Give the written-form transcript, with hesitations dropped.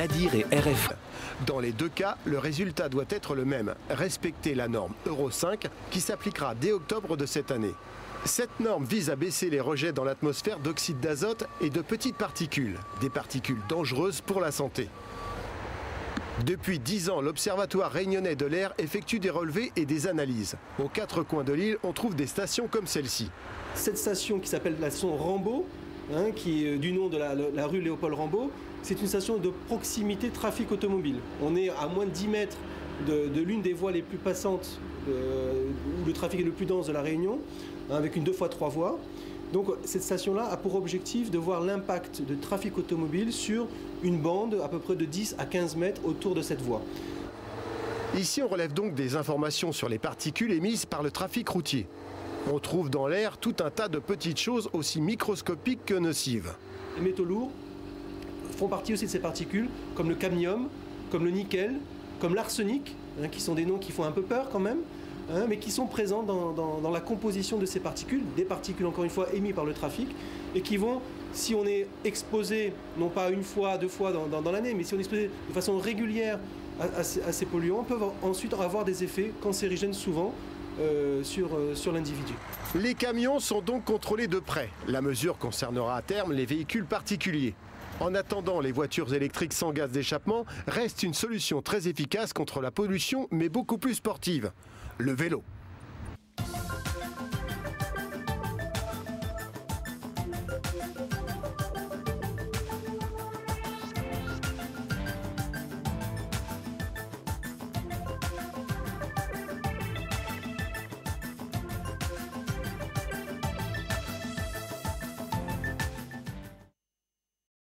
l'ADIR et RFE. Dans les deux cas, le résultat doit être le même, respecter la norme Euro 5 qui s'appliquera dès octobre de cette année. Cette norme vise à baisser les rejets dans l'atmosphère d'oxyde d'azote et de petites particules, des particules dangereuses pour la santé. Depuis 10 ans, l'Observatoire réunionnais de l'air effectue des relevés et des analyses. Aux quatre coins de l'île, on trouve des stations comme celle-ci. Cette station qui s'appelle la station Rambaud, qui est du nom de la rue Léopold Rambaud, c'est une station de proximité trafic automobile. On est à moins de 10 mètres de l'une des voies les plus passantes, où le trafic est le plus dense de la Réunion, avec une 2x3 voies. Donc cette station-là a pour objectif de voir l'impact de trafic automobile sur une bande à peu près de 10 à 15 mètres autour de cette voie. Ici, on relève donc des informations sur les particules émises par le trafic routier. On trouve dans l'air tout un tas de petites choses aussi microscopiques que nocives. Les métaux lourds font partie aussi de ces particules, comme le cadmium, comme le nickel, comme l'arsenic, qui sont des noms qui font un peu peur quand même, mais qui sont présents dans la composition de ces particules, des particules encore une fois émises par le trafic, et qui vont, si on est exposé, non pas une fois, deux fois dans l'année, mais si on est exposé de façon régulière à ces polluants, peuvent ensuite avoir des effets cancérigènes souvent sur l'individu. Les camions sont donc contrôlés de près. La mesure concernera à terme les véhicules particuliers. En attendant, les voitures électriques sans gaz d'échappement restent une solution très efficace contre la pollution, mais beaucoup plus sportive. Le vélo.